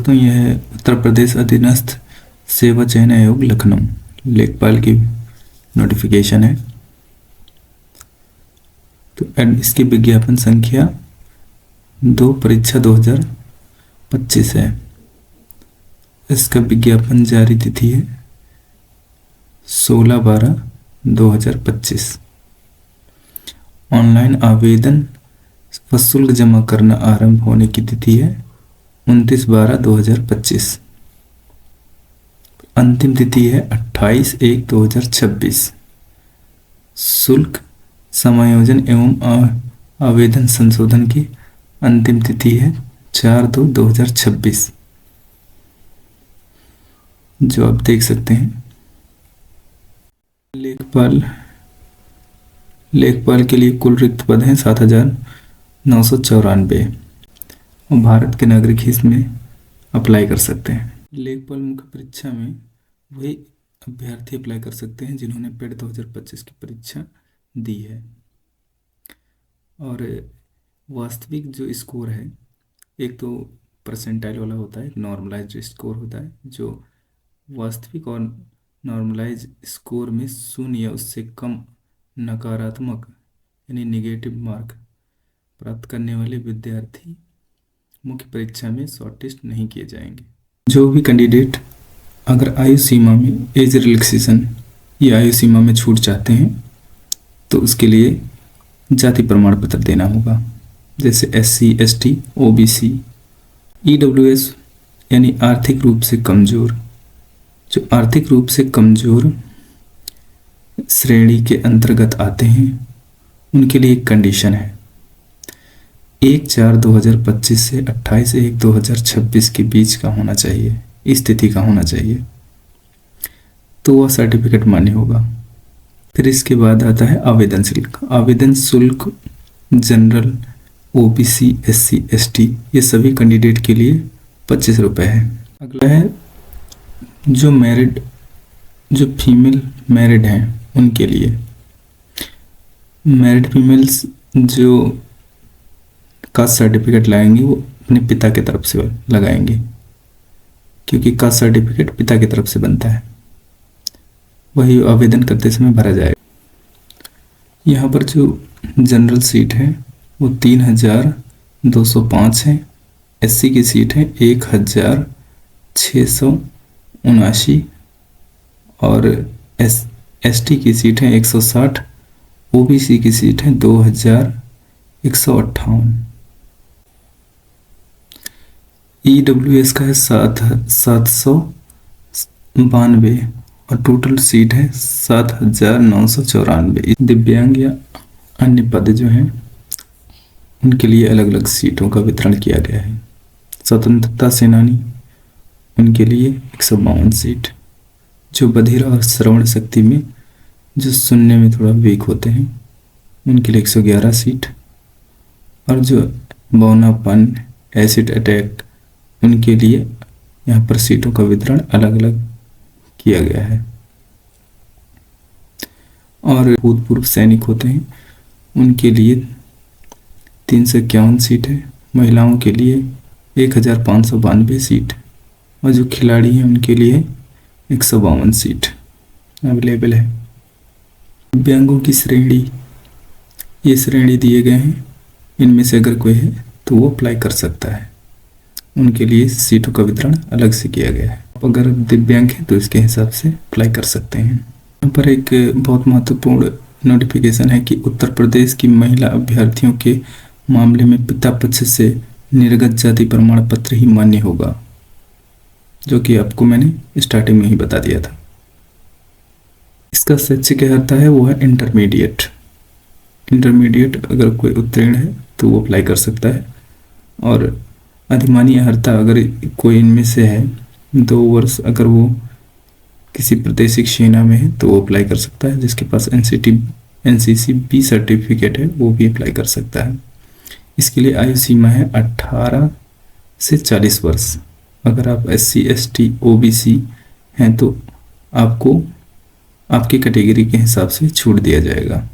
दोस्तों, यह है उत्तर प्रदेश अधीनस्थ सेवा चयन आयोग लखनऊ, लेखपाल की नोटिफिकेशन है। तो इसकी विज्ञापन संख्या 2 परीक्षा 2025 है। इसका विज्ञापन जारी तिथि है 16/12/2025। ऑनलाइन आवेदन व शुल्क जमा करना आरंभ होने की तिथि है 29/12/2025। अंतिम तिथि है 28/1/2026। शुल्क समायोजन एवं आवेदन संशोधन की अंतिम तिथि है 4/2/2026, जो आप देख सकते हैं। लेखपाल के लिए कुल रिक्त पद हैं 7,994 और भारत के नागरिक ही इसमें अप्लाई कर सकते हैं। लेखपाल मुख्य परीक्षा में वही अभ्यर्थी अप्लाई कर सकते हैं जिन्होंने पेड 2025 की परीक्षा दी है। और वास्तविक जो स्कोर है, एक तो परसेंटाइल वाला होता है, एक नॉर्मलाइज्ड स्कोर होता है। जो वास्तविक और नॉर्मलाइज स्कोर में 0 या उससे कम नकारात्मक यानी नेगेटिव मार्क प्राप्त करने वाले विद्यार्थी मुख्य परीक्षा में शॉर्टलिस्ट नहीं किए जाएंगे। जो भी कैंडिडेट अगर आयु सीमा में एज रिलैक्सेशन या आयु सीमा में छूट चाहते हैं तो उसके लिए जाति प्रमाण पत्र देना होगा, जैसे SC, ST, OBC, EWS यानी आर्थिक रूप से कमज़ोर। जो आर्थिक रूप से कमज़ोर श्रेणी के अंतर्गत आते हैं उनके लिए एक कंडीशन है, 1/4/2025 से 28/1/2026 के बीच का होना चाहिए, इस तिथि का होना चाहिए, तो वह सर्टिफिकेट मान्य होगा। फिर इसके बाद आता है आवेदन शुल्क। आवेदन शुल्क जनरल, OBC, SC, ST ये सभी कैंडिडेट के लिए 25 रुपये है। अगला है जो फीमेल मैरिड हैं उनके लिए। मैरिड फीमेल्स जो कास्ट सर्टिफिकेट लाएंगे वो अपने पिता की तरफ से लगाएंगे, क्योंकि कास्ट सर्टिफिकेट पिता की तरफ से बनता है, वही आवेदन करते समय भरा जाएगा। यहाँ पर जो जनरल सीट है वो 3,205 है। SC की सीट है 1,679 और ST की सीट है 160। OBC की सीट है 2,158। EWS का है 792 और टोटल सीट है 7,994। दिव्यांग या अन्य पद जो हैं उनके लिए अलग अलग सीटों का वितरण किया गया है। स्वतंत्रता सेनानी उनके लिए 152 सीट। जो बधिर और श्रवण शक्ति में जो सुनने में थोड़ा वीक होते हैं उनके लिए 111 सीट। और जो बौनापन, एसिड अटैक उनके लिए यहाँ पर सीटों का वितरण अलग अलग किया गया है। और भूतपूर्व सैनिक होते हैं उनके लिए 351 सीट है। महिलाओं के लिए 1,592 सीट और जो खिलाड़ी हैं उनके लिए 152 सीट अवेलेबल है। दिव्यांगों की श्रेणी, ये श्रेणी दिए गए हैं, इनमें से अगर कोई है तो वो अप्लाई कर सकता है। उनके लिए सीटों का वितरण अलग से किया गया है। अगर दिव्यांग हैं तो इसके हिसाब से अप्लाई कर सकते हैं। यहाँ पर एक बहुत महत्वपूर्ण नोटिफिकेशन है कि उत्तर प्रदेश की महिला अभ्यर्थियों के मामले में पिता पक्ष से निर्गत जाति प्रमाण पत्र ही मान्य होगा, जो कि आपको मैंने स्टार्टिंग में ही बता दिया था। इसका शैक्षिक अर्हता है वो है इंटरमीडिएट अगर कोई उत्तीर्ण है तो वो अप्लाई कर सकता है। और अधिमानी अर्हता अगर कोई इनमें से है 2 वर्ष, अगर वो किसी प्रादेशिक सेना में है तो वो अप्लाई कर सकता है। जिसके पास NCC B सर्टिफिकेट है वो भी अप्लाई कर सकता है। इसके लिए आयु सीमा है 18 से 40 वर्ष। अगर आप SC, ST, OBC हैं तो आपको आपकी कैटेगरी के हिसाब से छूट दिया जाएगा।